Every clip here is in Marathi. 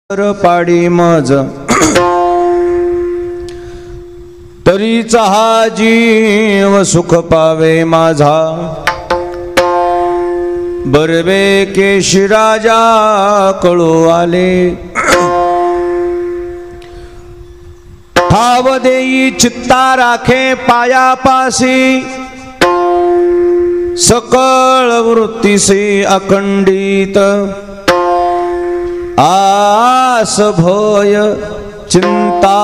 पाडी मज तरीचा हा जीव सुख पावे माझा। बरवे केशी राजा कळू आले, ठाव देई चित्ता राखे पायापासी। सकळ वृत्तीसे अखंडित आस भय चिंता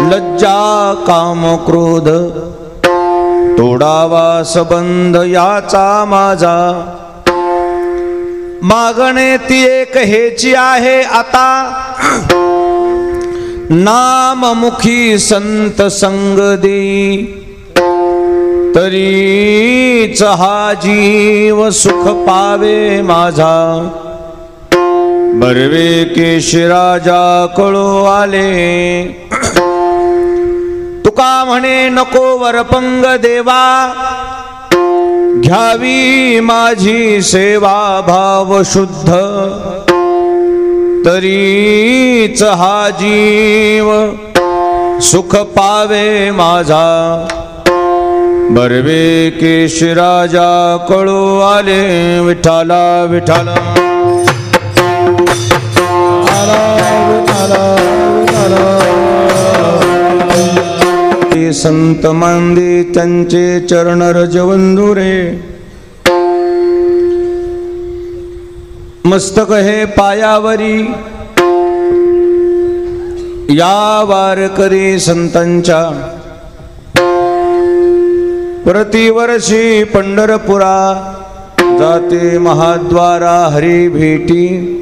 लज्जा काम क्रोध। तोडावा संबंध याचा माझा, मागणे ती एक हेची आहे आता। नाममुखी संत संग देई, तरीच हा जीव सुख पावे माझा। बरवे केशी राजा कळू आले, तुका म्हणे नको वरपंग देवा। घ्यावी माझी सेवा भाव शुद्ध, तरीच हा जीव सुख पावे माझा। बरवे केशी राजा कळू आले, विठाला विठाला संत मांदे त्यांचे चरण रजवंदुरे। मस्तक हे पायावरी, या वारकरी संतांच्या। प्रतिवर्षी पंढरपुरा जाते महाद्वारा हरी भेटी।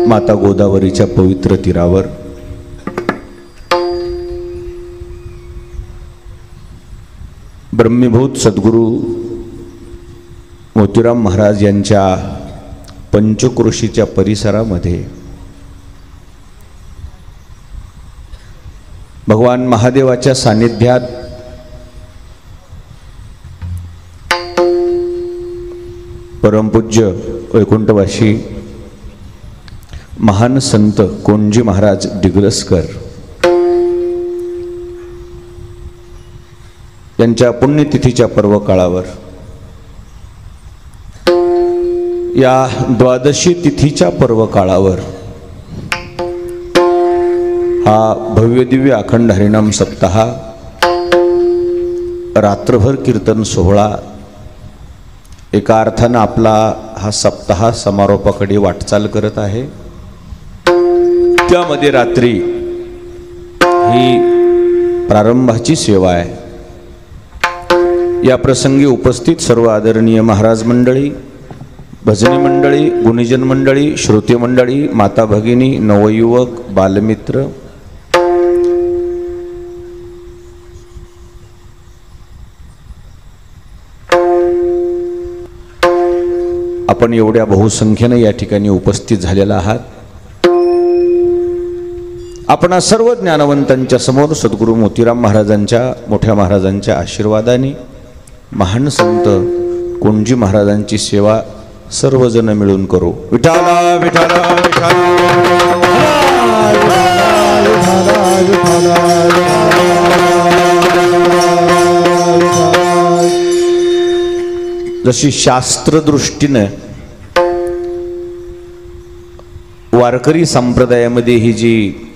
माता गोदावरीच्या पवित्र तीरावर ब्रह्मीभूत सद्गुरू मोतीराम महाराज यांच्या पंचक्रोशीच्या परिसरामध्ये भगवान महादेवाच्या सानिध्यात परमपूज्य वैकुंठवासी महान संत कोणजी महाराज डिग्रसकर यांच्या पुण्यतिथीच्या पर्व काळावर, या द्वादशी तिथीच्या पर्व काळावर हा भव्य दिव्य अखंड हरिनाम सप्ताह, रात्रभर कीर्तन सोहळा, एका अर्थानं आपला हा सप्ताह समारोपाकडे वाटचाल करत आहे। त्यामध्ये रात्री ही प्रारंभाची सेवा आहे। या प्रसंगी उपस्थित सर्व आदरणीय महाराज मंडळी, भजनी मंडळी, गुणीजन मंडळी, श्रोते मंडळी, माता भगिनी, नवयुवक, बालमित्र, आपण एवढ्या बहुसंख्येने या ठिकाणी उपस्थित झालेला आहात। आपण सर्व ज्ञानवंतांच्या समोर सद्गुरू मोतीराम महाराजांच्या, मोठ्या महाराजांच्या आशीर्वादाने महान संत कोणजी महाराजांची सेवा सर्वजण मिळून करू। विठाला विठाला जशी शास्त्रदृष्टीने वारकरी संप्रदायामध्ये ही जी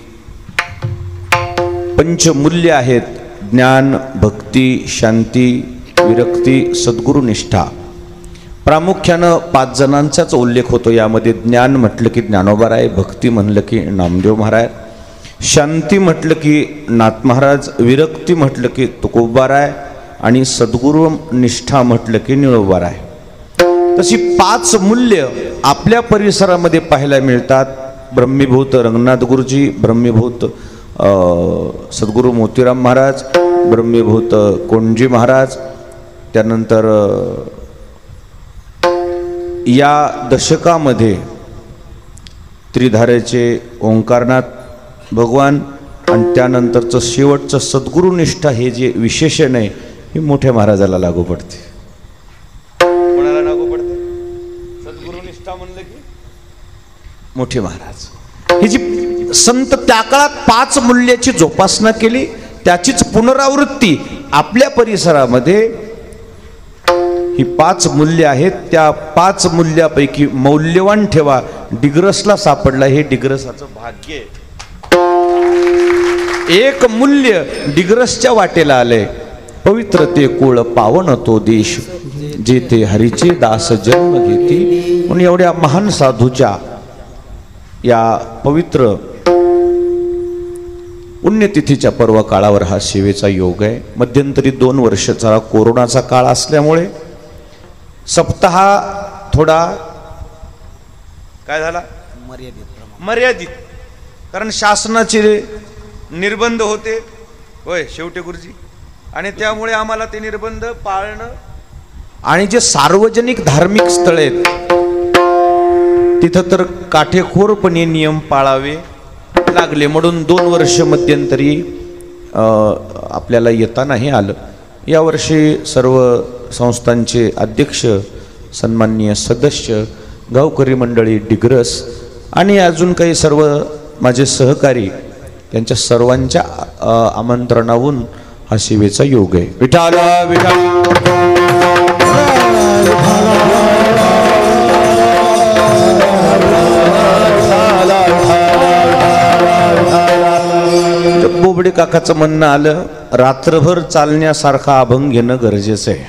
पंचमूल्य आहेत, ज्ञान, भक्ती, शांती, विरक्ती, सद्गुरुनिष्ठा, प्रामुख्यानं 5 जणांचाच उल्लेख होतो। यामध्ये ज्ञान म्हटलं की ज्ञानोबाराय, भक्ती म्हणलं की नामदेव महाराज, शांती म्हटलं की नाथ महाराज, विरक्ती म्हटलं की तुकोबाराय आणि सद्गुरु निष्ठा म्हटलं की निळोबाराय। तशी 5 मूल्य आपल्या परिसरामध्ये पाहायला मिळतात। ब्रह्मीभूत रंगनाथ गुरुजी, ब्रह्मीभूत सद्गुरू मोतीराम महाराज, ब्रह्मीभूत कोणजी महाराज, त्यानंतर या दशकामध्ये त्रिधारेचे ओंकारनाथ भगवान आणि त्यानंतरचं शेवटचं सद्गुरुनिष्ठा हे जे विशेषण आहे हे मोठ्या महाराजाला लागू पडते। कोणाला नको पडते? सद्गुरुनिष्ठा म्हणलं की मोठे महाराज. ही जी संत त्या काळात 5 मूल्याची जोपासना केली, त्याचीच पुनरावृत्ती आपल्या परिसरामध्ये. ही 5 मूल्य आहेत. त्या 5 मूल्यापैकी मौल्यवान ठेवा डिग्रसला सापडला. हे डिग्रसाचं भाग्य आहे. एक मूल्य डिग्रसच्या वाटेला आलंय. पवित्र ते कुळ पावन तो देश, जेथे हरीचे दास जन्म घेती. म्हणून एवढ्या महान साधूच्या या पवित्र पुण्यतिथीच्या पर्व काळावर हा सेवेचा योग आहे. मध्यंतरी 2 वर्षाचा कोरोनाचा काळ असल्यामुळे सप्ताह थोडा काय झाला, मर्यादित. कारण शासनाचे निर्बंध होते होय शेवटे गुरुजी, आणि त्यामुळे आम्हाला ते निर्बंध पाळणं. आणि जे सार्वजनिक धार्मिक स्थळ आहेत तिथं तर काटेकोरपणे नियम पाळावे लागले. म्हणून 2 वर्ष मध्यंतरी आपल्याला येता नाही आलं. यावर्षी सर्व संस्थांचे अध्यक्ष, सन्माननीय सदस्य, गावकरी मंडळी डिग्रस आणि अजून काही सर्व माझे सहकारी, त्यांच्या सर्वांच्या आमंत्रणावरून हा सेवेचा योग आहे. विठाल बोबडे काकाचं म्हणणं आलं, रात्रभर चालण्यासारखा अभंग घेणं गरजेचं आहे.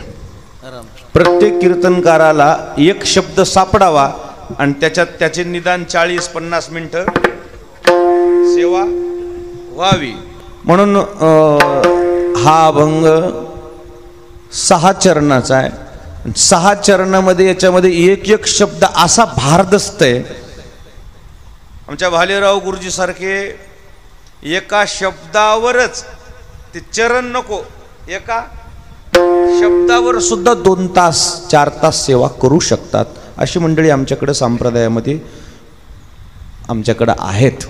प्रत्येक कीर्तनकाराला एक शब्द सापडावा आणि त्याच्यात त्याचे निदान 40-50 मिनिटं सेवा व्हावी. म्हणून हा अभंग 6 चरणाचा आहे. 6 चरणामध्ये याच्यामध्ये एक शब्द असा भारदस्त आहे. आमच्या भालेराव गुरुजी सारखे एका शब्दावरच ते चरण नको, एका शब्दावर सुद्धा 2 तास 4 तास सेवा करू शकतात. अशी मंडळी आमच्याकडे संप्रदायामध्ये आमच्याकडे आहेत.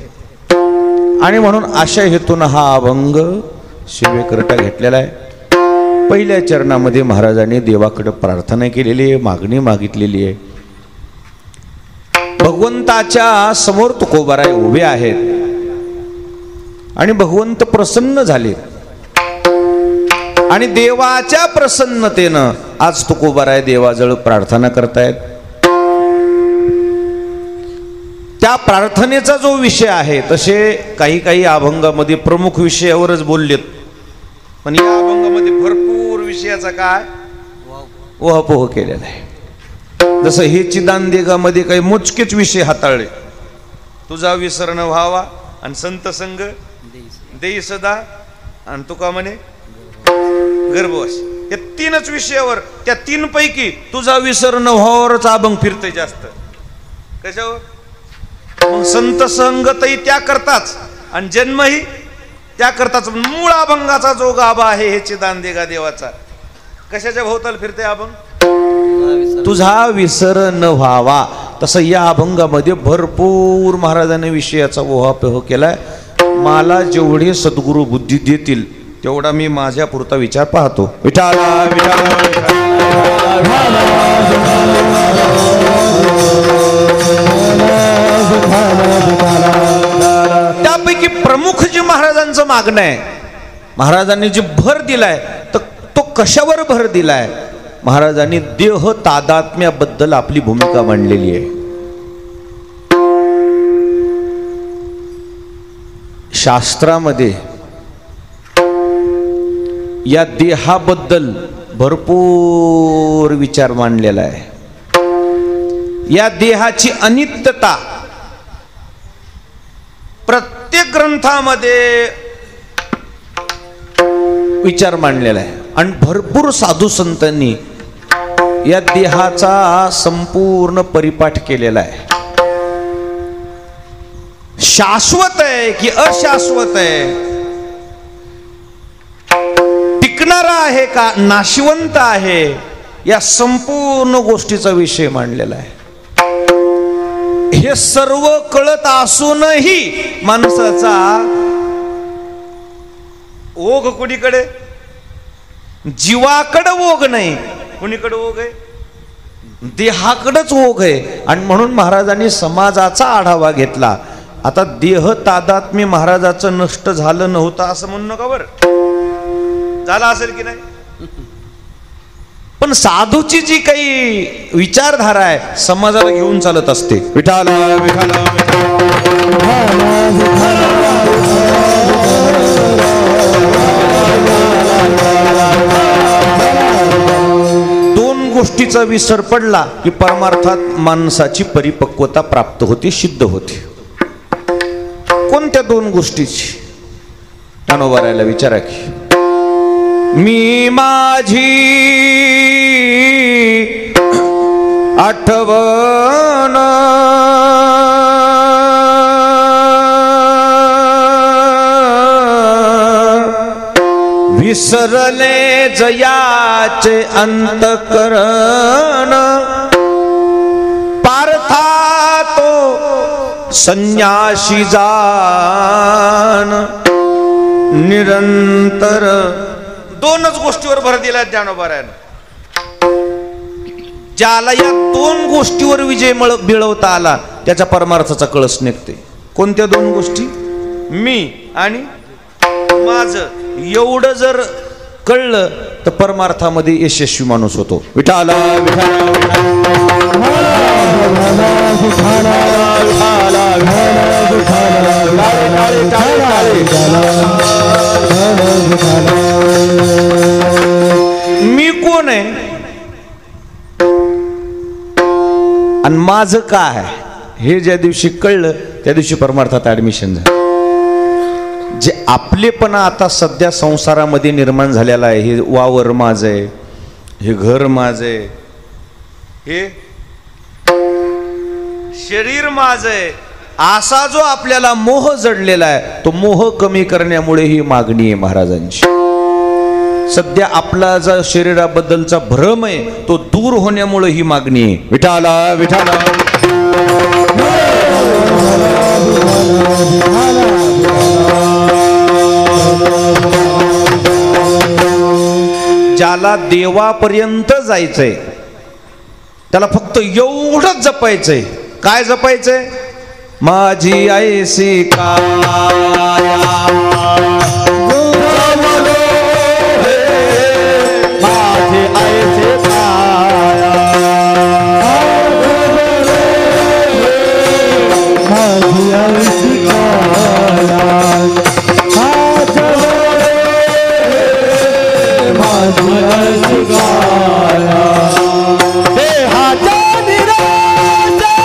आणि म्हणून अशा हेतून हा अभंग सेवेकरता घेतलेला आहे. पहिल्या चरणामध्ये महाराजांनी देवाकडे प्रार्थना केलेली आहे, मागणी मागितलेली आहे. भगवंताच्या समोर तुकोबाराय उभे आहेत आणि भगवंत प्रसन्न झाले आणि देवाच्या प्रसन्नतेनं आज तुकोबाराय देवाजवळ प्रार्थना करतायत. त्या प्रार्थनेचा जो विषय आहे, तसे काही अभंगामध्ये प्रमुख विषयावरच बोललेत, पण या अभंगामध्ये भरपूर विषयाचा काय उहापोह केलेला आहे. जसं हे चिदानदेगामध्ये काही मोजकेच विषय हाताळले. तुझा विसर न व्हावा आणि संत संग देई सदा आणि तुका म्हणे गर्भवश. या 3च विषयावर, त्या 3 पैकी तुझा विसर न व्हावरच अभंग फिरते जास्त. कशावर? मग संत संगतही त्या करताच आणि जन्मही त्या करताच. मूळ अभंगाचा जो गाभा आहे हे चिदानदेगा देवाचा, कशाच्या भोवताल फिरते अभंग? तुझा विसर न व्हावा. तसं या अभंगामध्ये भरपूर महाराजांनी विषयाचा ओहापोह केलाय. मला जेवढे सद्गुरु बुद्धी देतील तेवढा मी माझ्या पुरता विचार पाहतो. विठाला त्यापैकी प्रमुख जे महाराजांचं मागणं आहे, महाराजांनी जे भर दिलाय, तर तो कशावर भर दिलाय? महाराजांनी देह तादात्म्याबद्दल आपली भूमिका मांडलेली आहे. शास्त्रामध्ये या देहाबद्दल भरपूर विचार मांडलेला आहे. या देहाची अनित्यता प्रत्येक ग्रंथामध्ये विचार मांडलेला आहे. आणि भरपूर साधू संतांनी या देहाचा संपूर्ण परिपाठ केलेला आहे. शाश्वत आहे की अशाश्वत आहे, टिकणारा आहे का नाशिवंत आहे, या संपूर्ण गोष्टीचा विषय मांडलेला आहे. हे सर्व कळत असूनही माणसाचा ओघ कुणीकडे? जीवाकडे ओघ नाही. कुणीकडे ओघ आहे? देहाकडेच ओघ आहे. आणि म्हणून महाराजांनी समाजाचा आढावा घेतला. आता देह तादात्म्य महाराजाचं नष्ट झालं नव्हतं असं म्हणू नका बरं, झालं असेल की नाही. पण साधूची जी काही विचारधारा आहे समाजाला घेऊन चालत असते. विठाला विठाला दोन गोष्टीचा विसर पडला की परमार्थात माणसाची परिपक्वता प्राप्त होते, सिद्ध होते. कोणत्या दोन गोष्टीची? ज्ञानोबारायला विचारा की मी माझी आठवण विसरले जयाचे अंतकरण पार्था तो संन्यासी जान निरंतर. दोनच गोष्टीवर भर दिला ज्ञानोबारायनं. ज्याला या दोन गोष्टीवर विजय मिळवता आला त्याच्या परमार्थाचा कळस निघते. कोणत्या दोन गोष्टी? मी आणि माझं. एवढं जर कळलं तर परमार्थामध्ये यशस्वी माणूस होतो. विठाला मी कोण आहे आणि माझं काय आहे हे ज्या दिवशी कळलं त्या दिवशी परमार्थात ऍडमिशन झालं. जे आपलेपणा आता सध्या संसारामध्ये निर्माण झालेला आहे, हे वावर माझं आहे, हे घर माझं आहे, हे शरीर माझं आहे, असा जो आपल्याला मोह जडलेला आहे तो मोह कमी करण्यामुळे ही मागणी आहे महाराजांची. सध्या आपला जो शरीराबद्दलचा भ्रम आहे तो दूर होण्यामुळे ही मागणी आहे. विठाला विठाला ज्याला देवापर्यंत जायचंय त्याला फक्त एवढंच जपायचंय. काय जपायचंय? माझी ऐसी काया माझी ऐसी काया माझी ऐसी काया माझी ऐसी काया देहाच्या निराशा पाहिजे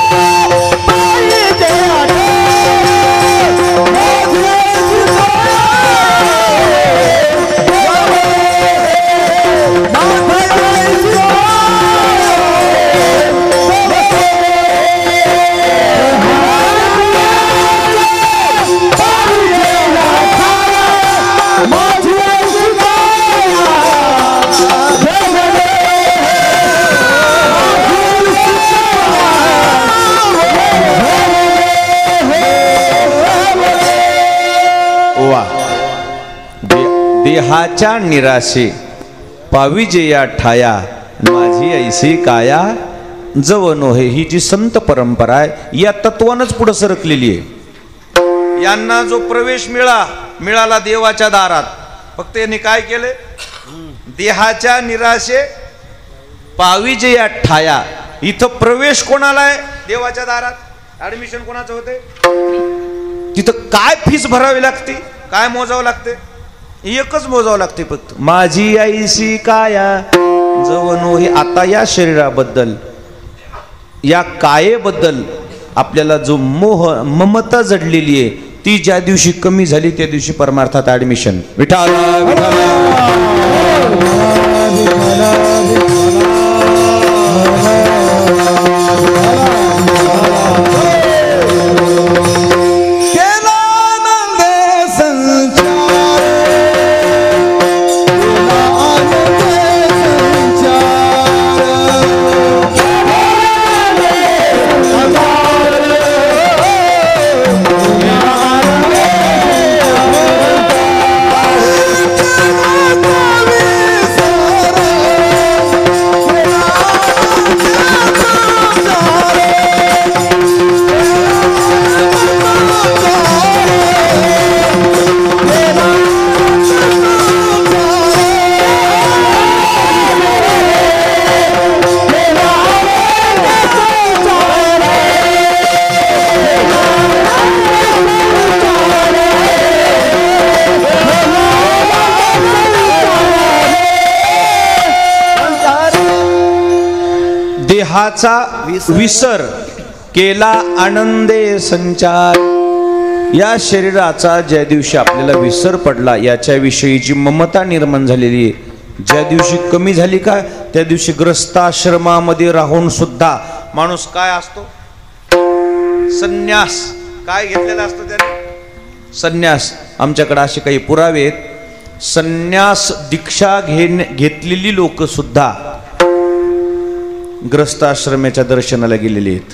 माझी ऐसी देहाच्या निराशे पाविजे या ठाया माझी ऐसी काया जव नोहे. ही जी संत परंपरा आहे या तत्वानच पुढे सरकलेली आहे. यांना जो प्रवेश मिळाला देवाच्या दारात, फक्त यांनी काय केले? देहाच्या निराशे पाविजे या ठाया. इथं प्रवेश कोणाला आहे? देवाच्या दारात. ऍडमिशन कोणाचं होते? तिथं काय फीस भरावी लागते? काय मोजावं लागते? एकच मोजावं लागते फक्त. माझी ऐसी काया जवनो. हे आता या शरीराबद्दल, या कायेबद्दल आपल्याला जो मोह ममता जडलेली आहे ती ज्या दिवशी कमी झाली त्या दिवशी परमार्थात ऍडमिशन. विठाला विठाला देहाचा विसर केला आनंदे संचार. या शरीराचा ज्या दिवशी आपल्याला विसर पडला, याच्याविषयीची ममता निर्माण झालेली आहे, ज्या दिवशी कमी झाली का, त्या दिवशी ग्रस्ताश्रमामध्ये राहून सुद्धा माणूस काय असतो, संन्यास. काय घेतलेला असतो त्याने, संन्यास. आमच्याकडे असे काही पुरावे आहेत. संन्यास दीक्षा घेतलेली लोक सुद्धा ग्रस्ताश्रमाच्या दर्शनाला गेलेली आहेत.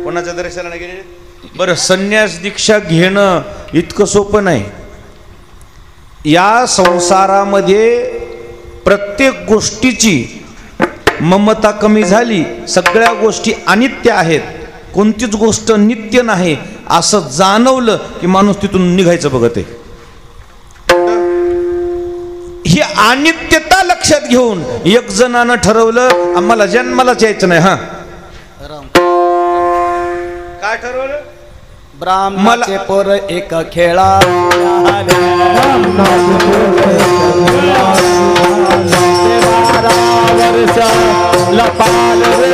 कोणाच्या दर्शनाला गेलेले? बरं, संन्यास दीक्षा घेणं इतकं सोपं नाही. या संसारामध्ये प्रत्येक गोष्टीची ममता कमी झाली, सगळ्या गोष्टी अनित्य आहेत, कोणतीच गोष्ट नित्य नाही असं जाणवलं की माणूस तिथून निघायचं बघत आहे. ही अनित्यता लक्षात घेऊन एक जणानं ठरवलं आम्हाला जन्मालाच यायचं नाही. हा, काय ठरवलं? ब्राह्मणाचे पोर एक खेळा, लपाल रे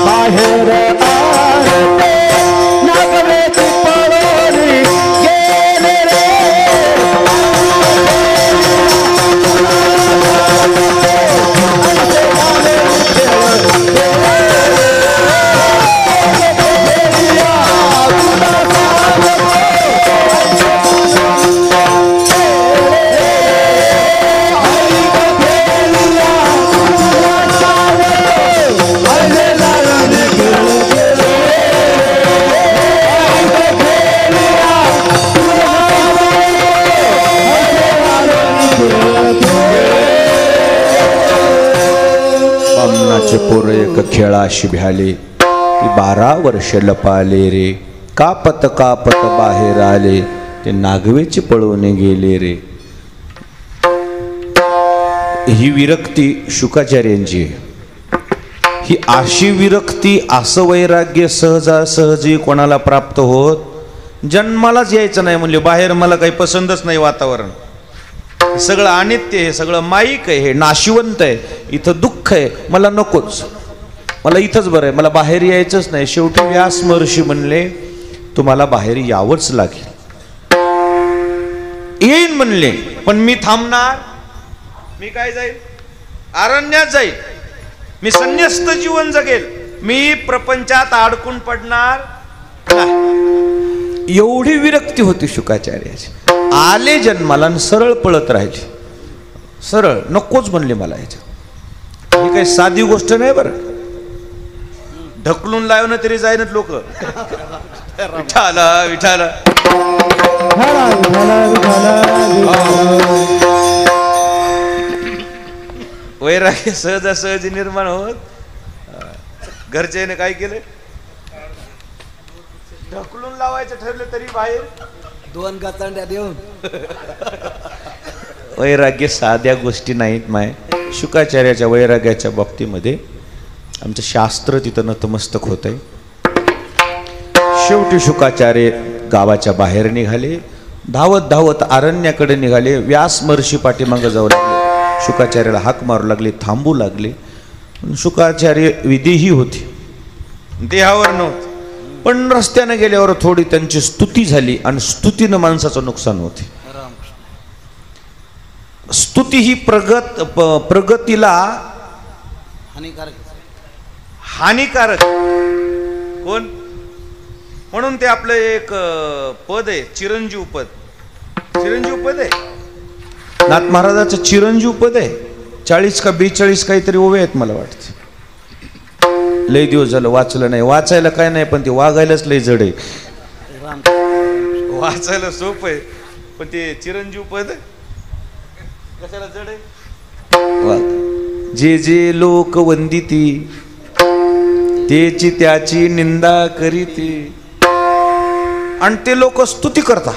बाहेर आले पोर एक खेळाशी भ्याले, 12 वर्ष लपाले रे, कापत कापत बाहेर आले, ते नागवेचे पळून गेले रे. ही विरक्ती शुकाचार्यांची. ही अशी विरक्ती, असं वैराग्य सहजासहजी कोणाला प्राप्त होत, जन्मालाच यायचं नाही म्हणले, बाहेर मला काही पसंतच नाही वातावरण, सगळं अनित्य आहे, सगळं माईक आहे, हे नाशिवंत आहे, इथं दुःख आहे, मला नकोच, मला इथंच बरं आहे, मला बाहेर यायचंच नाही. शेवटी व्यास महर्षी म्हणले तुम्हाला बाहेर यावंच लागेल. येईन म्हणले, पण मी थांबणार, मी काय जाईल, अरण्यात जाईल, मी संन्यस्त जीवन जगेल, मी प्रपंचात अडकून पडणार नाही. एवढी विरक्ती होती शुकाचार्याची. आले जन्माला आणि सरळ पळत राहिले, सरळ नकोच म्हणले मला याच्यात. ही काही साधी गोष्ट नाही बरं, ढकलून लावणं तरी जाईनच लोक. विठाला विठाला वैराग्य सहजासहजी निर्माण होत. घरच्याने काय केलं, ढकलून लावायचं ठरलं तरी बाहेर 2 गचांड्या देऊन. वैराग्य साध्या गोष्टी नाहीत माय. शुकाचार्याच्या वैराग्याच्या बाबतीमध्ये आमचं शास्त्र तिथं नतमस्तक होत आहे. शेवटी शुकाचार्य गावाच्या बाहेर निघाले, धावत धावत अरण्याकडे निघाले. व्यास महर्षी पाठीमागं जाऊ लागले, शुकाचार्याला हाक मारू लागले, थांबू लागले. शुकाचार्य विदेही होते, देहावर नव्हते, पण रस्त्याने गेल्यावर थोडी त्यांची स्तुती झाली आणि स्तुतीनं माणसाचं नुकसान होते. स्तुती ही प्रगतीला हानिकारक. कोण? म्हणून ते आपलं एक पद आहे, चिरंजीव पद. चिरंजीव पद आहे नाथ महाराजाचं, चिरंजीव पद आहे. 40 का 42 काहीतरी ओवे आहेत मला वाटतं. लय दिवस झालं वाचलं नाही. वाचायला काय नाही, पण ते वागायलाच लय जड आहे. वाचायला सोपं आहे, पण ते चिरंजीव पद कशाला जड आहे? जे जे लोक वंदिती तेची त्याची निंदा करीती. आणि ते लोक स्तुती करतात,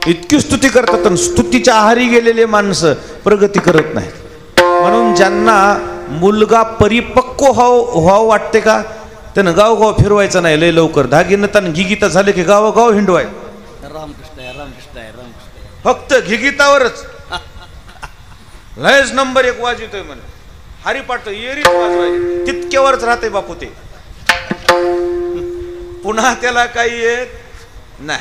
इतकी स्तुती करतात, आणि स्तुतीच्या आहारी गेलेले माणसं प्रगती करत नाहीत. म्हणून ज्यांना मुलगा परिपक्व व्हावं वाटते का, त्यानं गावगाव फिरवायचं नाही लय लवकर. धागिनं तान घिगीता झाले की गावगाव हिंडवाय. फक्त घिगीतावरच लयच नंबर 1 वाजवतोय म्हणे, हरिपाठ येरीच वाजवायचे, तितक्यावरच राहते बापू ते. पुन्हा त्याला काही येत नाही.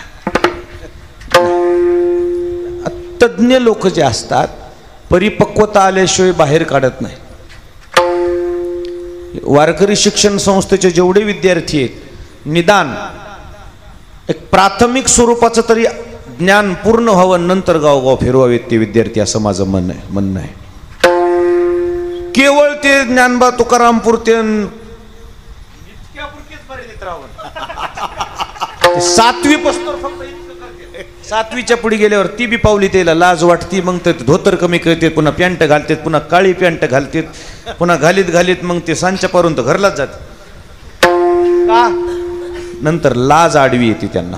तज्ञ लोक जे असतात परिपक्वता आल्याशिवाय बाहेर काढत नाही. वारकरी शिक्षण संस्थेचे जेवढे विद्यार्थी आहेत, निदान एक प्राथमिक स्वरूपाचं तरी ज्ञान पूर्ण व्हावं, नंतर गावगाव फिरवावेत ते विद्यार्थी, असं माझं म्हणणं आहे. केवळ ते ज्ञानबा तुकाराम पुरते सातवी पस्तोर फक्त 7वीच्या पुढे गेल्यावर ती बी पावली त्याला लाज वाटती. मग ते धोतर कमी करते, पुन्हा पॅन्ट घालतात, पुन्हा काळी पॅन्ट घालतात, पुन्हा घालीत मग ते सांच्या पर्यंत घरलाच जाते. का? नंतर लाज आडवी येते त्यांना.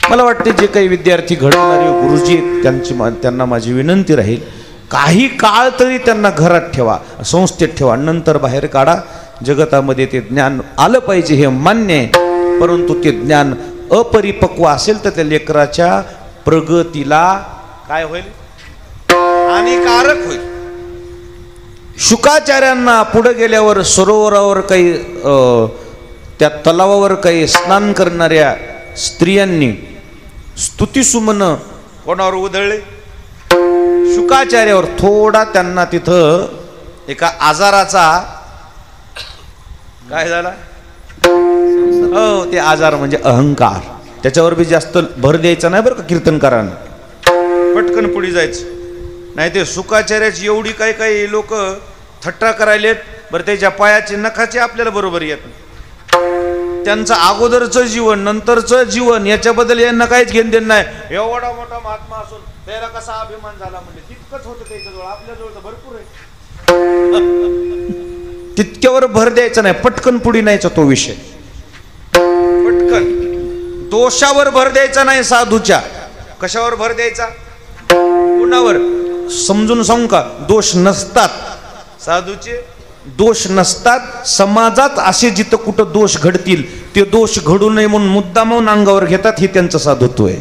मला वाटते जे काही विद्यार्थी घडवणारे गुरुजी आहेत त्यांना माझी विनंती राहील, काही काळ तरी त्यांना घरात ठेवा, संस्थेत ठेवा, नंतर बाहेर काढा. जगतामध्ये ते ज्ञान आलं पाहिजे हे मान्य आहे, परंतु ते ज्ञान अपरिपक्व असेल तर त्या लेकराच्या प्रगतीला काय होईल? हानिकारक होईल. शुकाचार्यांना पुढे गेल्यावर सरोवरावर काही त्या तलावावर काही स्नान करणाऱ्या स्त्रियांनी स्तुतिसुमन कोणावर उधळले? शुकाचार्यावर. थोडा त्यांना तिथं एका आजाराचा काय झाला? हो, ते आजार म्हणजे अहंकार. त्याच्यावर बी जास्त भर द्यायचा नाही बरं का कीर्तनकारांना. पटकन पुढे जायचं नाही. ते शुकाचार्याची एवढी काही लोक थट्टा करायलेत बरं, त्याच्या पायाचे नखाचे आपल्याला बरोबर येत नाही. त्यांचं अगोदरचं जीवन नंतरचं जीवन याच्याबद्दल यांना काहीच घेणं देणं नाही. एवढा मोठा महात्मा असून त्याला कसा अभिमान झाला म्हणजे तितकंच होतं त्याच्याजवळ, आपल्याजवळ तर भरपूर आहे. तितक्यावर भर द्यायचा नाही, पटकन पुढे न्यायचा तो विषय. पटकन दोषावर भर द्यायचा नाही साधूच्या. कशावर भर द्यायचा? कुणावर? समजून सांगू का? दोष नसतात साधूचे, दोष नसतात. समाजात असे जिथं कुठं दोष घडतील ते दोष घडू नये म्हणून मुद्दामून अंगावर घेतात. हे त्यांचं साधुत्व आहे.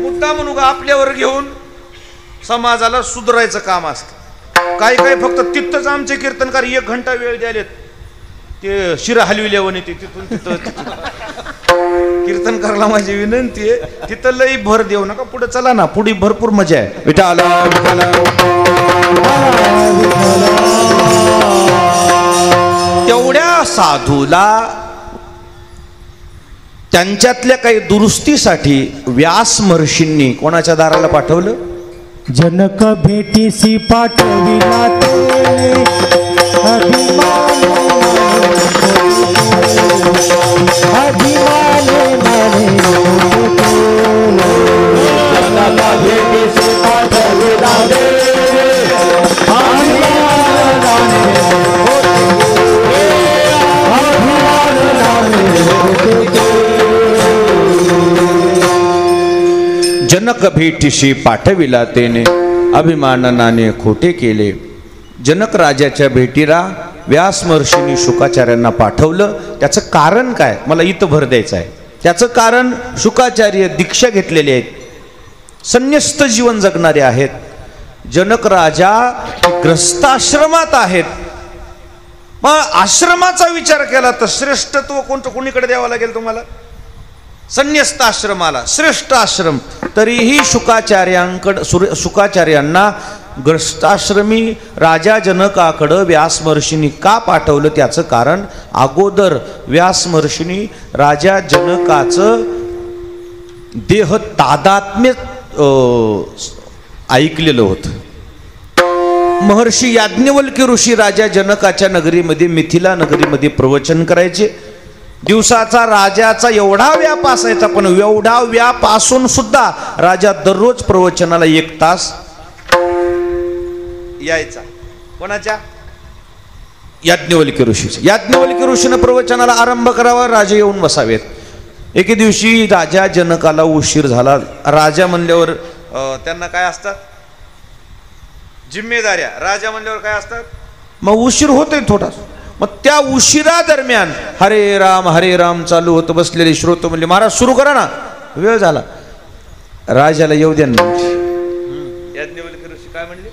मुद्दामून आपल्यावर घेऊन समाजाला सुधारायचं काम असतं. काही फक्त तिथंच आमचे कीर्तनकार 1 घंटा वेळ द्यालेत, ते शिरा हलविल्यावर येते तिथून तिथं. कीर्तनकारला माझी विनंती आहे, तिथं लई भर देऊ नका, पुढे चला ना, पुढे भरपूर मजा आहे. विठाला विठाला. तेवढ्या साधूला त्यांच्यातल्या काही दुरुस्तीसाठी व्यास महर्षींनी कोणाच्या दाराला पाठवलं? जनक भेटीसी पाठविला ते अभिमान भेटीसी पाठविला ते जनक भेटीशी पाठविला तेने अभिमानाने खोटे केले. जनक राजाच्या भेटीला व्यास महर्षींनी शुकाचार्यांना पाठवलं. त्याचं कारण काय? मला इथं भर द्यायचं आहे. त्याचं कारण शुकाचार्य दीक्षा घेतलेले आहेत, संन्यस्त जीवन जगणारे आहेत. जनक राजा ग्रस्ताश्रमात आहेत. मग आश्रमाचा विचार केला तर श्रेष्ठत्व कोणीकडे द्यावं लागेल तुम्हाला? संन्यस्त आश्रमाला श्रेष्ठ आश्रम. तरीही शुकाचार्यांना ग्रस्ताश्रमी राजा जनकाकडं व्यास महर्षींनी का पाठवलं? त्याचं कारण अगोदर व्यास महर्षींनी राजा जनकाचं देह तादात्म्य ऐकलेलं होतं. महर्षी याज्ञवल्क्य ऋषी राजा जनकाच्या नगरीमध्ये मिथिला नगरीमध्ये प्रवचन करायचे. दिवसाचा राजाचा एवढा व्याप असायचा, पण एवढा व्याप असून सुद्धा राजा दररोज प्रवचनाला 1 तास यायचा. कोणाच्या? याज्ञवल्क्य ऋषीचा. याज्ञवल्क्य ऋषीनं प्रवचनाला आरंभ करावा, राजे येऊन बसावेत. एके दिवशी राजा जनकाला उशीर झाला. राजा म्हणल्यावर त्यांना काय असतात? जिम्मेदाऱ्या. राजा म्हणल्यावर काय असतात? मग उशीर होतोय थोडा. मग त्या उशिरा दरम्यान हरे राम चालू होतं. बसलेले श्रोते म्हणले महाराज सुरू करा ना, वेळ झाला. राजाला येऊ द्या ना. याज्ञवल्क्य ऋषी काय म्हणले?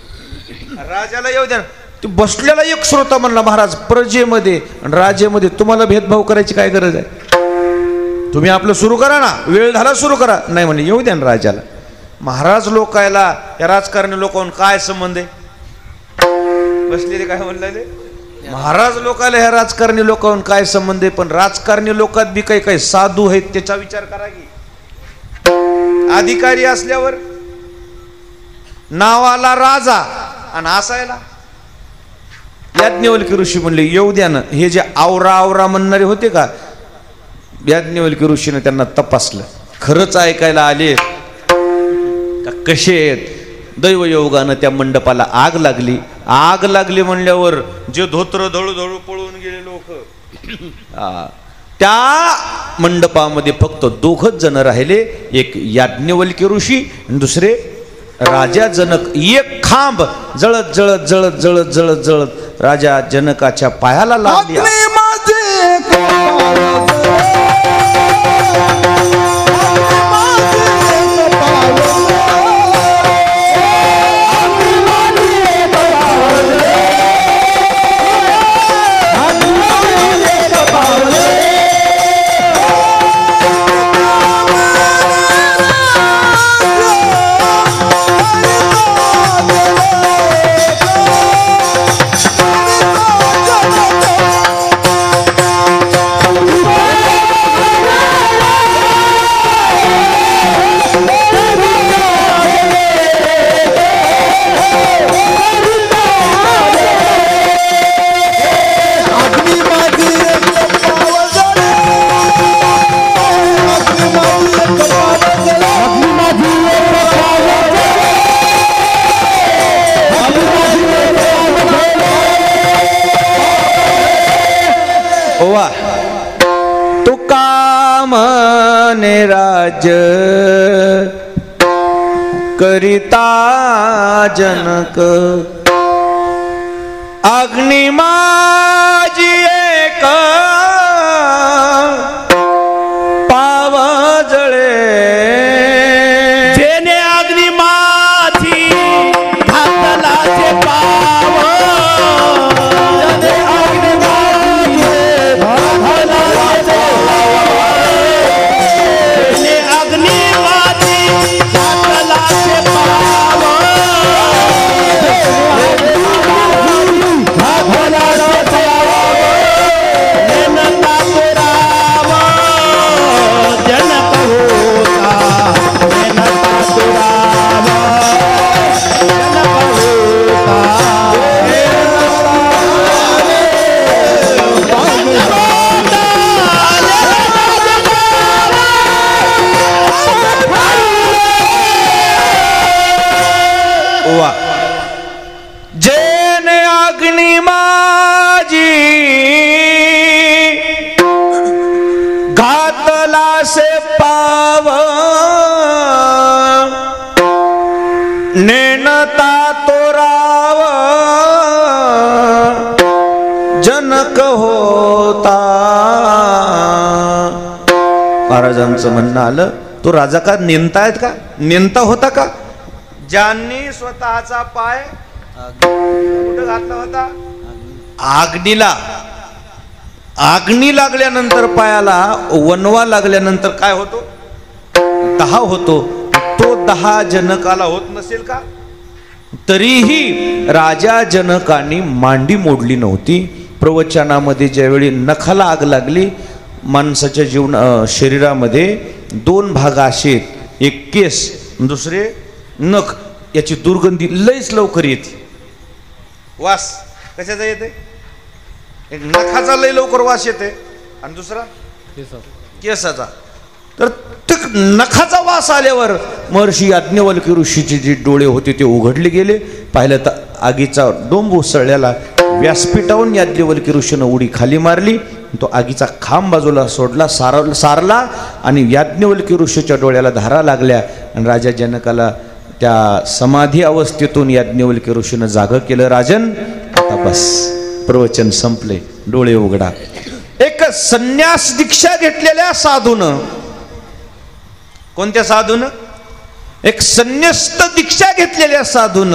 राजाला येऊ द्या. तू बसलेला एक श्रोता म्हणला महाराज प्रजेमध्ये आणि राजेमध्ये तुम्हाला भेदभाव करायची काय गरज आहे? तुम्ही आपलं सुरू करा ना, वेळ झाला सुरू करा. नाही म्हणले येऊ द्या ना राजाला. महाराज लोकायला या राजकारणी लोकांना काय संबंध आहे? बसलेले काय म्हणले? महाराज लोकायला ह्या राजकारणी लोकांना काय संबंध आहे? पण राजकारणी लोकात बी काही काही साधू आहेत, त्याचा विचार करा की. अधिकारी असल्यावर नावाला राजा आणि असायला याज्ञवल्क्य ऋषी म्हणले येऊ द्या ना. हे जे आवरा म्हणणारे होते का, याज्ञवल्क्य ऋषीने त्यांना तपासलं. खरंच ऐकायला आले का कसे आहेत? दैवयोगानं त्या मंडपाला आग लागली. आग लागली म्हणल्यावर जे धोत्र धळू पळून गेले लोक, त्या मंडपामध्ये फक्त 2च जण राहिले. एक याज्ञवल्क्य ऋषी आणि दुसरे राजा जनक. एक खांब जळत राजा जनकाच्या पायाला लागली. राज करिता जनक अग्नि माझी एक पाव जळे. जेने अग्नि माझी घातला ते पाव. जेने अग्नि माझी घातला ते पाव. जेने अग्नि माझी घातला ते पाव. घातला ते पाव. जनता तुराव जनक होता. जनता तुराव जनक होता. वा जेने अग्नि माझी घातला से पाव नेनता तोराव जनक होता. महाराजांचं म्हणणं आलं तो राजा का नेमतायत का नेमता होता का? ज्यांनी स्वतःचा पाय कुठं घातला होता? आग्नी लागल्यानंतर पायाला वनवा लागल्यानंतर काय होतो? दहा होतो. तो 10 जनकाला होत नसेल का? तरीही राजा जनकाने मांडी मोडली नव्हती. प्रवचनामध्ये ज्यावेळी नखाला आग लागली, माणसाच्या शरीरामध्ये 2 भाग असे, एक केस दुसरे नख, याची दुर्गंधी लयच लवकर येते. वास कशाचा येते? एक नखाचा लय लवकर वास येते आणि दुसरा केसाचा. तर नखाचा वास आल्यावर महर्षी याज्ञवल्क्य ऋषीचे जे डोळे होते ते उघडले गेले. पाहिलं तर आगीचा डोंब उसळलेला. व्यासपीठावरून याज्ञवल्क्य ऋषीनं उडी खाली मारली. तो आगीचा खांब बाजूला सोडला, सारला आणि याज्ञवल्क्य ऋषीच्या डोळ्याला धारा लागल्या. आणि राजा जनकाला त्या समाधी अवस्थेतून याज्ञवल्क्य ऋषीनं जागं केलं. राजन, आता बस, प्रवचन संपले, डोळे उघडा. एक संन्यास दीक्षा घेतलेल्या साधून, कोणत्या साधून? एक संन्यस्त दीक्षा घेतलेल्या साधून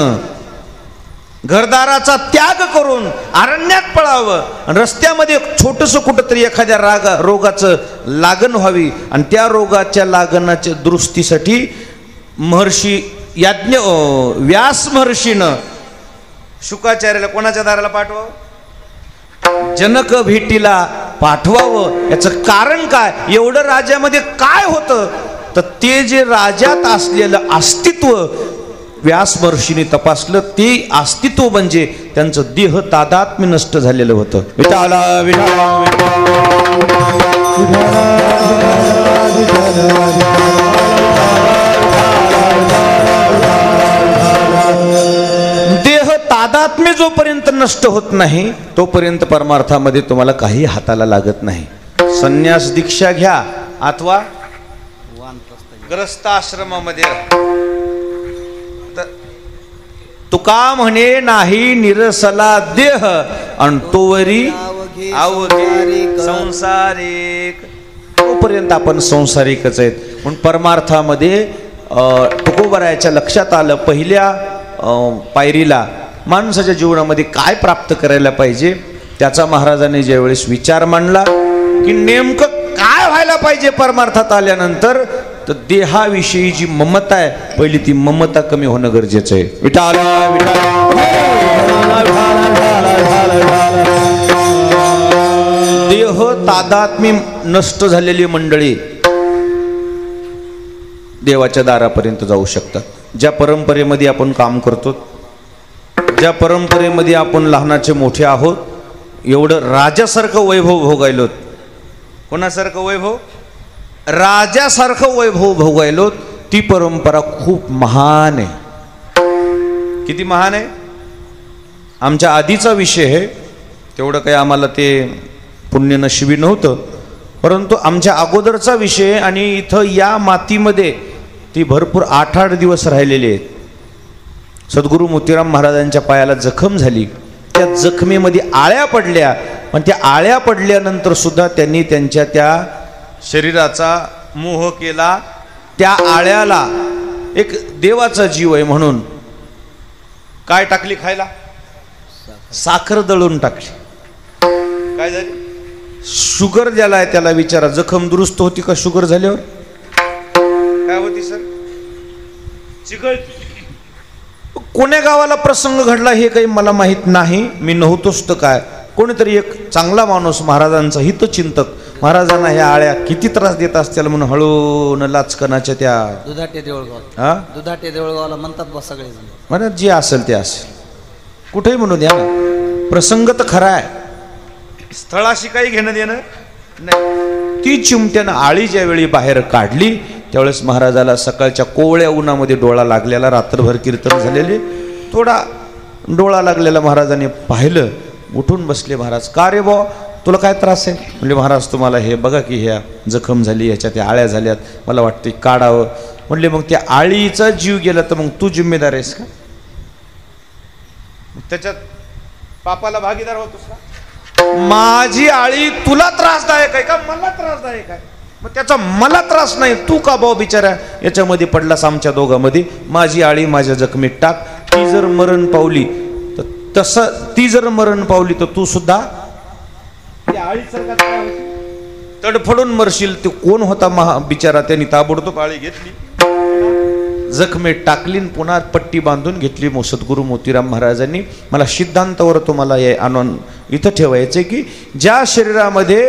घरदाराचा त्याग करून अरण्यात पळावं आणि रस्त्यामध्ये छोटंसं कुठंतरी एखाद्या रोगाचं लागण व्हावी आणि त्या रोगाच्या लागणाच्या दुरुस्तीसाठी महर्षी व्यास महर्षीनं शुकाचार्याला कोणाच्या दाराला पाठवावं? जनक भेटीला पाठवावं. याचं कारण काय? एवढं राजामध्ये काय होतं? तर ते जे राजात असलेलं अस्तित्व व्यास महर्षीने तपासलं. ते अस्तित्व म्हणजे त्यांचं देह तादात्म्य नष्ट झालेलं होतं. विठाला देह तादात्म्य जोपर्यंत नष्ट होत नाही तोपर्यंत परमार्थामध्ये तुम्हाला काही हाताला लागत नाही. संन्यास दीक्षा घ्या अथवा ग्रस्त आश्रमामध्ये. तुका म्हणे नाही निरसला देह आणि तोवरी अवघे संसारिक. तोपर्यंत आपण संसारिकच आहेत. म्हणून परमार्थामध्ये तुकोबरायाच्या लक्षात आलं, पहिल्या पायरीला माणसाच्या जीवनामध्ये काय प्राप्त करायला पाहिजे त्याचा महाराजांनी ज्यावेळेस विचार मांडला की नेमकं काय व्हायला पाहिजे परमार्थात आल्यानंतर, तर देहाविषयी जी ममता आहे पहिली ती ममता कमी होणं गरजेचं आहे. देह तादात्म्य नष्ट झालेली मंडळी देवाच्या दारापर्यंत जाऊ शकतात. ज्या परंपरेमध्ये आपण काम करतो, ज्या परंपरेमध्ये आपण लहानाचे मोठे आहोत, एवढं राजासारखं वैभव भोगायलो. कोणासारखं वैभव? राजासारखं वैभव भोगायलो. ती परंपरा खूप महान आहे. किती महान आहे? आमच्या आधीचा विषय आहे, तेवढं काही आम्हाला ते पुण्य नशिबी नव्हतं, परंतु आमच्या अगोदरचा विषय. आणि इथं या मातीमध्ये ती भरपूर 8-8 दिवस राहिलेले आहेत. सद्गुरू मोतीराम महाराजांच्या पायाला जखम झाली. त्या जखमेमध्ये आळ्या पडल्या, पण त्या आळ्या पडल्यानंतर सुद्धा त्यांनी त्यांच्या त्या शरीराचा मोह केला. त्या आळ्याला एक देवाचा जीव आहे म्हणून काय टाकली खायला? साखर दळून टाकली. काय झाली? शुगर ज्याला आहे त्याला विचारा, जखम दुरुस्त होती का शुगर झाल्यावर? काय होती सर? चिघळती. कोण्या गावाला प्रसंग घडला हे काही मला माहित नाही, मी नव्हतोच तर काय. कोणीतरी एक चांगला माणूस, महाराजांचा हितचिंतक, महाराजांना ह्या आळ्या किती त्रास देत असतील म्हणून हळून लाचकनाच्या त्या दुधाटे देऊळगाव, हा दुधाटे देऊळगावला म्हणतात बस सगळे म्हणत जे असेल ते असेल, कुठेही म्हणू द्या. प्रसंग तर खरा आहे, स्थळाशी काही घेणं देणं नाही. ती चिमट्यानं आळी ज्यावेळी बाहेर काढली त्यावेळेस महाराजाला सकाळच्या कोवळ्या उन्हामध्ये डोळा लागलेला, रात्रभर कीर्तन झालेले, थोडा डोळा लागलेला महाराजांनी पाहिलं. उठून बसले महाराज. का रे बा, तुला काय त्रास आहे? म्हणजे महाराज तुम्हाला हे बघा की ह्या जखम झाली, ह्याच्यात त्या आळ्या झाल्यात, मला वाटते काढावं. म्हणले मग त्या आळीचा जीव गेला तर मग तू जिम्मेदार आहेस का? त्याच्यात पापाला भागीदार होतोस का? माझी आळी तुला त्रासदायक आहे का मला त्रासदायक आहे? मग त्याचा मला त्रास नाही, तू का भाऊ बिचारा याच्यामध्ये पडलास आमच्या दोघांमध्ये? माझी आळी माझ्या जखमीत टाक, ती जर मरण पावली तसं ती जर मरण पावली तर तू सुद्धा तडफडून मरशील. ते कोण होता बिचारा, त्यांनी ताबडतोब आळी घेतली, जखमेत टाकली, पुन्हा पट्टी बांधून घेतली. सद्गुरू मोतीराम महाराजांनी मला सिद्धांतावर तुम्हाला आणून इथं ठेवायचे की ज्या शरीरामध्ये,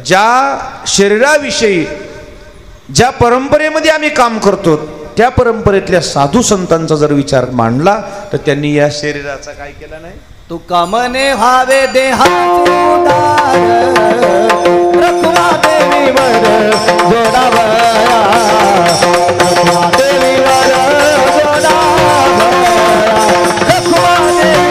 ज्या शरीराविषयी, ज्या परंपरेमध्ये आम्ही काम करतो त्या परंपरेतल्या साधू संतांचा जर विचार मांडला तर त्यांनी या शरीराचा काय केला नाही. तू कामने व्हावे देहाचे उदार, रखुमा देवीवर जोडावया, रखुमा देवीवर जोडावया, रखुमा देवीवर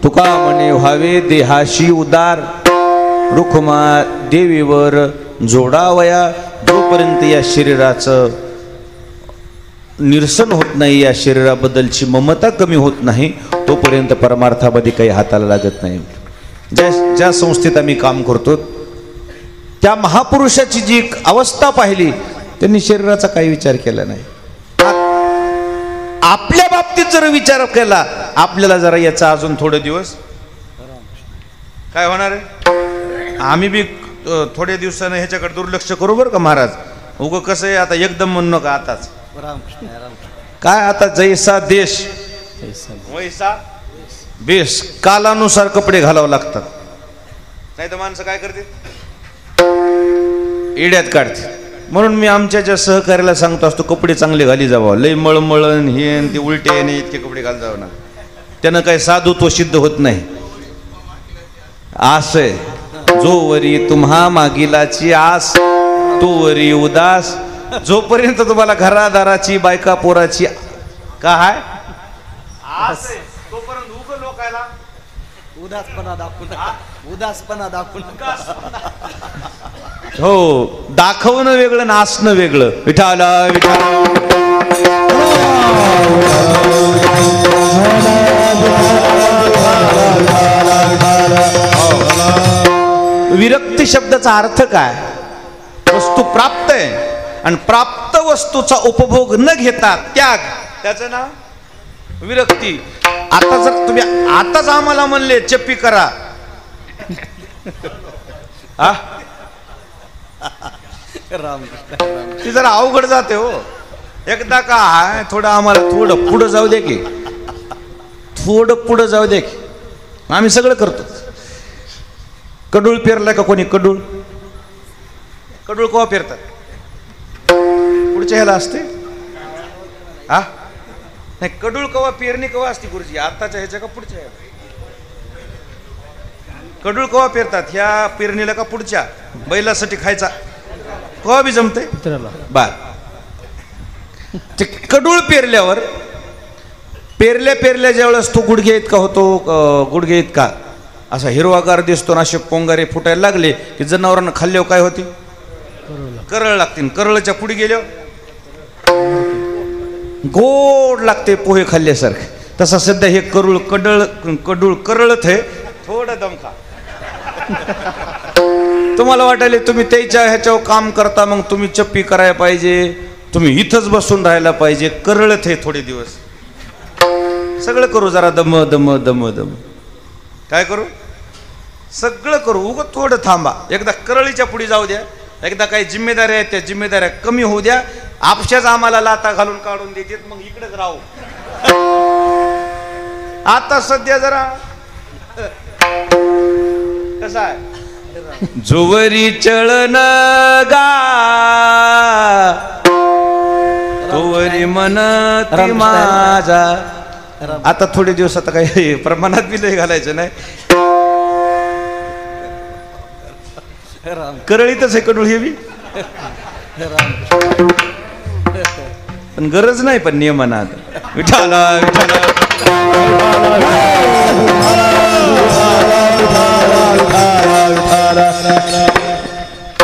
तुका म्हणे व्हावे देहाशी उदार, रुखमा देवीवर जोडावया. जोपर्यंत या शरीराचं निरसन होत नाही, या शरीराबद्दलची ममता कमी होत नाही, तोपर्यंत परमार्थामध्ये काही हाताला लागत नाही. ज्या संस्थेत आम्ही काम करतो त्या महापुरुषाची जी अवस्था पाहिली, त्यांनी शरीराचा काही विचार केला नाही. आपल्या बाबतीत जर विचार केला, आपल्याला जरा याचा अजून थोडे दिवस काय होणार आहे, आम्ही बी थोड्या दिवसानं ह्याच्याकडे दुर्लक्ष करू बरं का महाराज. उगं कसं आहे आता एकदम म्हणू नका आताच. काय आता जैसा देश वैसा बेस, कालानुसार कपडे घालावं लागतात. नाही तर माणसं काय करते, इड्यात काढते. म्हणून मी आमच्या ज्या सहकार्याला सांगतो असतो, कपडे चांगले घाली जावं. लय मळमळण हे ते उलटे नाही, इतके कपडे घाल जावं ना, त्यानं काही साधुत्व सिद्ध होत नाही. आस जोवरी तुम्हा मागिलाची आस, तोवरी उदास. जोपर्यंत तुम्हाला घरादाराची, बायका पोराची काय आस आहे, तोपर्यंत उग लोकायला उदासपणा दाखवू नका, उदासपणा दाखवू नका. हो, दाखवणं वेगळं, नाचणं वेगळं. विठाला विठाला. विरक्ती शब्दाचा अर्थ काय, वस्तू प्राप्त आहे आणि प्राप्त वस्तूचा उपभोग न घेता त्याग, त्याचं नाव विरक्ती. आता जर तुम्ही आताच आम्हाला म्हणले चप्पी करा, ती जरा अवघड जाते हो. एकदा काय थोडं आम्हाला थोडं पुढं जाऊ दे की, थोडं पुढं जाऊ दे की, आम्ही सगळं करतो. कडूळ पेरलाय का कोणी? कडूळ कडूळ केव्हा पेरतात? पुढच्या ह्याला असते नाही. कडूळ केव्हा पेरणी केव्हा असते गुरुजी? आताच्या ह्याच्या का पुढच्या ह्याला? कडूळ केव्हा पेरतात? ह्या पेरणीला का पुढच्या? बैलासाठी खायचा केव्हा बी जमते बर. ते कडूळ पेरल्यावर पेरल्या ज्यावेळेस तो गुडघे इतका होतो, गुडघे इतका असा हिरवागार दिसतो, असे पोंगारे फुटायला लागले की जनावरांना खाल्ल्यावर काय होते? करळ लागते. करळच्या पुढे गेल्यावर गोड लागते पोहे खाल्ल्यासारखे. तसा सध्या हे कडूळ करळत आहे, थोडं दम खा. तुम्हाला वाटायले तुम्ही त्याच्या ह्याच्यावर काम करता, मग तुम्ही चप्पी करायला पाहिजे, तुम्ही इथंच बसून राहायला पाहिजे. करळत आहे थोडे दिवस, सगळं करू जरा दम दम दम दम. काय करू? सगळं करू, उगं थोडं थांबा. एकदा करळीच्या पुढे जाऊ द्या, एकदा काही जिम्मेदाऱ्या आहेत त्या जिम्मेदाऱ्या कमी होऊ द्या. आपशाच आम्हाला लाता घालून काढून देतात, मग इकडेच राहू. आता सध्या जरा कसं आहे, जोवरी चळन गा तोवरी मन माझा. आता थोडे दिवस आता काही प्रमाणात बी लय घालायचं नाही. करळीतच आहे कडूळ हे बी, पण गरज नाही, पण नियमनात. विठाला विठाला.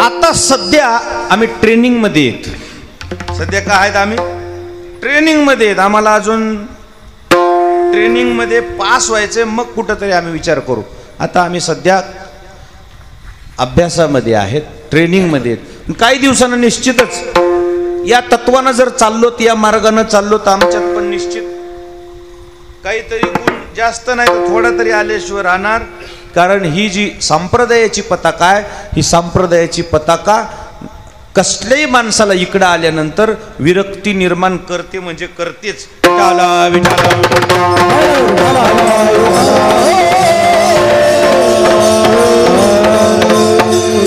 आता सध्या आम्ही ट्रेनिंग मध्ये येत. सध्या काय आहेत आम्ही ट्रेनिंग मध्ये आहेत. आम्हाला अजून ट्रेनिंग मध्ये पास व्हायचे, मग कुठंतरी आम्ही विचार करू. आता आम्ही सध्या अभ्यासामध्ये आहेत, ट्रेनिंग मध्ये आहेत. काही दिवसानं निश्चितच या तत्वानं जर चाललो, या मार्गानं चाललो, तर आमच्यात पण निश्चित काहीतरी गुण जास्त नाही तर थोडा तरी आल्याशिवाय राहणार. कारण ही जी संप्रदायाची पताका आहे, ही संप्रदायाची पताका कसल्याही माणसाला इकडं आल्यानंतर विरक्ती निर्माण करते, म्हणजे करतेच. विठाला विठाला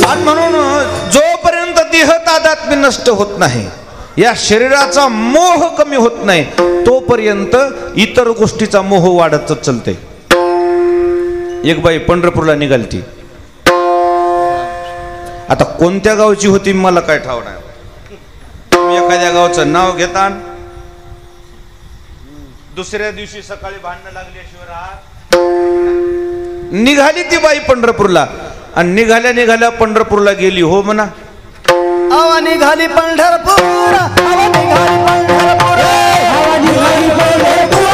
आणि म्हणून जोपर्यंत देह तादात्म्य नष्ट होत नाही, या शरीराचा मोह कमी होत नाही, तोपर्यंत इतर गोष्टीचा मोह वाढतच चालते. एक बाई पंढरपूरला निघालती. आता कोणत्या गावची होती मला काय ठाव नाही. तुम्ही एखाद्या गावचं नाव घेता, दुसऱ्या दिवशी सकाळी भांडणं लागल्याशिवाय राहत. निघाली ती बाई पंढरपूरला, आणि निघाल्या निघाल्या पंढरपूरला गेली. हो म्हणा, आवा निघाली पंढरपूर, आवा निघाली पंढरपूर, आवा निघाली पंढरपूर.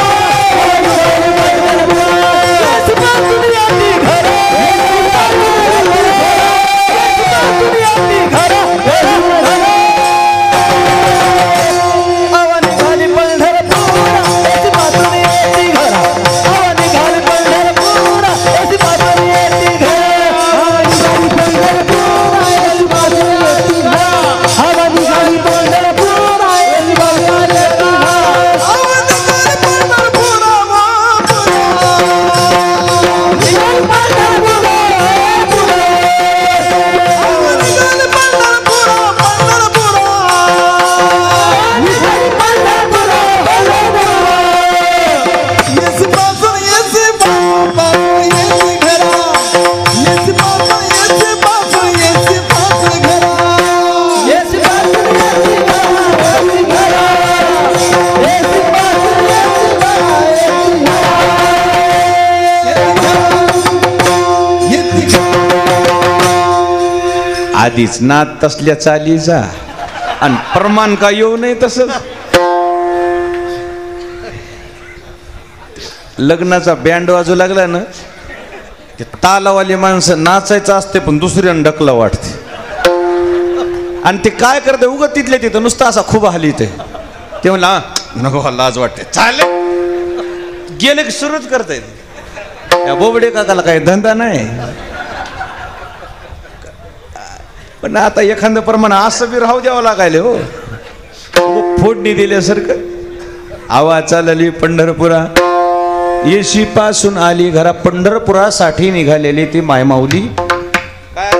आधीच नाद तसल्या चालीचा, आणि प्रमाण का येऊ नये तसंच. लग्नाचा बँड वाजू लागला ना, ते तालावाली माणसं नाचायचं असते पण दुसऱ्यानं ढकला वाटते. आणि ते काय करते, उगत तिथल्या तिथं नुसतं असा खूप हली ते म्हणला नको, लाज वाटते, चाले गेले की सुरूच करताय. या बोबडे काकाला काही धंदा नाही. पण आता एखादं प्रमाण असं बी राहू द्यावं लागायले. हो, फोडणी दिल्यासारखं. आवा चालली पंढरपुरा, येशी पासून आली घरा. पंढरपुरासाठी निघालेली ती मायमाऊली काय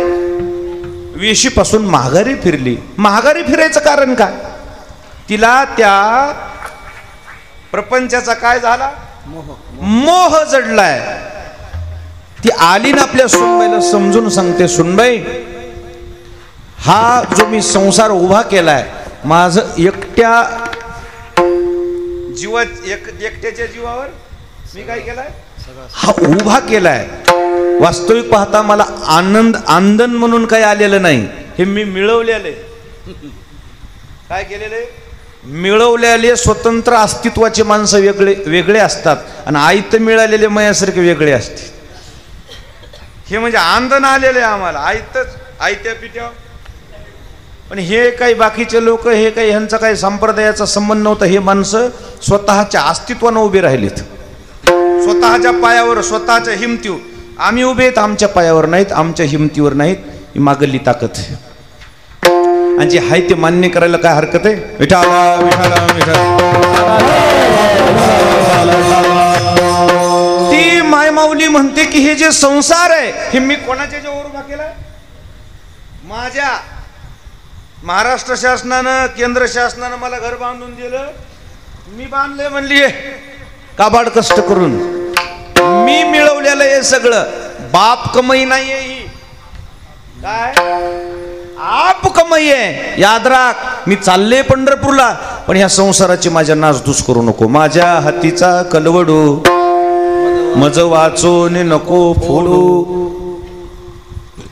वेशी पासून माघारी फिरली. माघारी फिरायचं कारण काय, तिला त्या प्रपंचाचा काय झाला, मोह जडलाय. ती आली ना आपल्या सुनबाईला समजून सांगते, सुनबाई हा जो मी संसार उभा केलाय, माझं एकट्या एकट्याच्या जीवावर मी काय केलाय, हा उभा केलाय. वास्तविक पाहता मला आनंदन म्हणून काही आलेलं नाही, हे मी मिळवलेले. काय केलेले, मिळवलेले. स्वतंत्र अस्तित्वाचे माणसं वेगळे असतात, आणि आयत मिळालेले मयासारखे वेगळे असते. हे म्हणजे आनंदन आलेले आम्हाला आयत्या पिट्या. पण हे काही बाकीचे लोक, हे काही ह्यांचा काही संप्रदायाचा संबंध नव्हता. हे माणसं स्वतःच्या अस्तित्वानं उभे राहिलेत, स्वतःच्या पायावर, स्वतःच्या हिमतीवर. आम्ही उभे आहेत, आमच्या पायावर नाहीत, आमच्या हिमतीवर नाहीत. ही मागली ताकद आहे, आणि जे आहे ते मान्य करायला काय हरकत आहे. विठाला विठाला विठाला. ती मायमाऊली म्हणते की हे जे संसार आहे, हे मी कोणाच्या जेव्हा उभा केला, माझ्या महाराष्ट्र शासनानं, केंद्र शासनानं मला घर बांधून दिलं, मी बांधले म्हणली काबाड कष्ट करून. मी मिळवलेलं हे सगळं, बाप कमाई नाहीये ही, काय आप कमाई आहे. याद राख, मी चालले पंढरपूरला, पण ह्या संसाराची माझ्या नासधूस करू नको. माझ्या हातीचा कलवडू मज वाचून नको फोडू.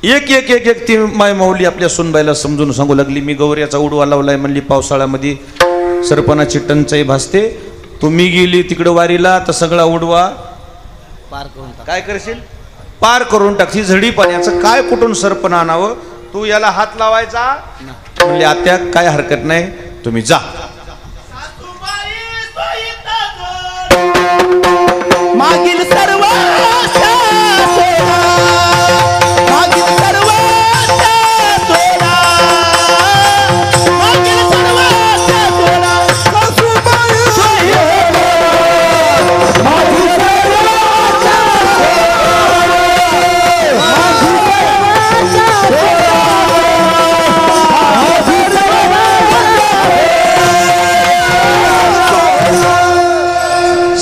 एक एक एक एक ती माय माऊली आपल्या सुनबाईला समजून सांगू लागली, मी गौऱ्याचा उडवा लावलाय म्हणली, पावसाळ्यामध्ये सरपणाची टंचाई भासते, तुम्ही गेली तिकडं वारीला तर सगळा उडवा पार करून टाक. काय करशील, पार करून टाकशी. झडी पाण्याचं काय कुठून सरपण आणावं, तू याला हात लावायचा म्हणले, आत्या काय हरकत नाही, तुम्ही जा. मागील सर्व आशा सोडा, मागील सर्व आशा सोडा, मागील सर्व आशा सोडा. सासूबाई सोडा, मागील सर्व आशा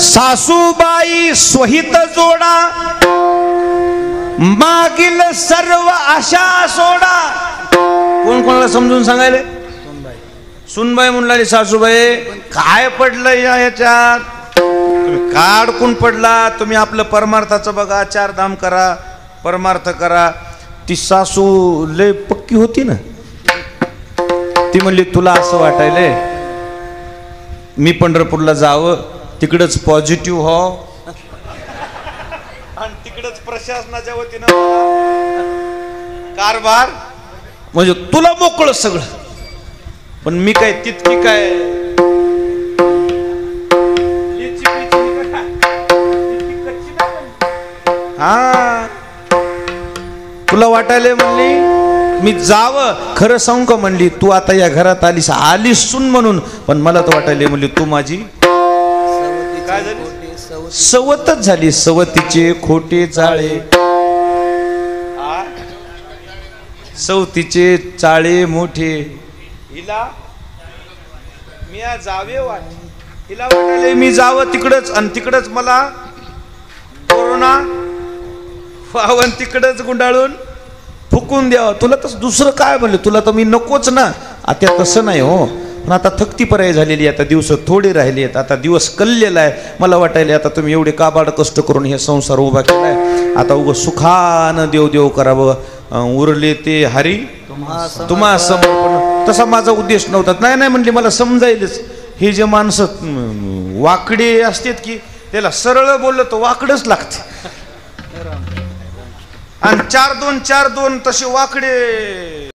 सासूबाई स्वहित जोडा, मागील सर्व आशा सोडा. कोण कोणाला समजून सांगायले? सुनबाई म्हणली, सासूबाई काय पडलं याच्यात, तुम्ही का अडकून पडला, तुम्ही आपलं परमार्थाचं बघा, चार धाम करा, परमार्थ करा. ती सासू लय पक्की होती ना, ती म्हणली, तुला असं वाटायलंय मी पंढरपूरला जावं, तिकडच पॉझिटिव्ह हो आणि तिकडच प्रशासनाच्या वतीनं कारभार, म्हणजे तुला मोकळं सगळं. पण मी काय तितकी काय हा, तुला वाटायला म्हणली मी जावं, खरं सांगू का म्हणली, तू आता या घरात आलीस सून म्हणून, पण मला तर वाटायला म्हणली तू माझी काय झाली, सवतच झाली. सवतीचे खोटे चाळे, सवतीचे चाळे मोठे. हिला मी जावे वाट, हिला वाटायले मी जावं तिकडच, आणि तिकडच मला कोरोना वावन, तिकडच गुंडाळून फुकून द्यावं. तुला तर दुसरं काय म्हणलं, तुला तर मी नकोच ना. आता तसं नाही हो, पण आता थकती पर्याय झालेली, आता दिवस थोडे राहिले आहेत, आता दिवस कललेला आहे. मला वाटायले आता तुम्ही एवढे काबाड कष्ट करून हे संसार उभा केलाय, आता उगं सुखानं देव देव करावं, उरले ते हरी तुम्हा समर्पण. तसा माझा उद्देश नव्हता. नाही नाही म्हणली, मला समजायलच, हे जे माणसं वाकडे असतात की त्याला सरळ बोललं तर वाकडच लागते, आणि 4-2 4-2 तसे वाकडे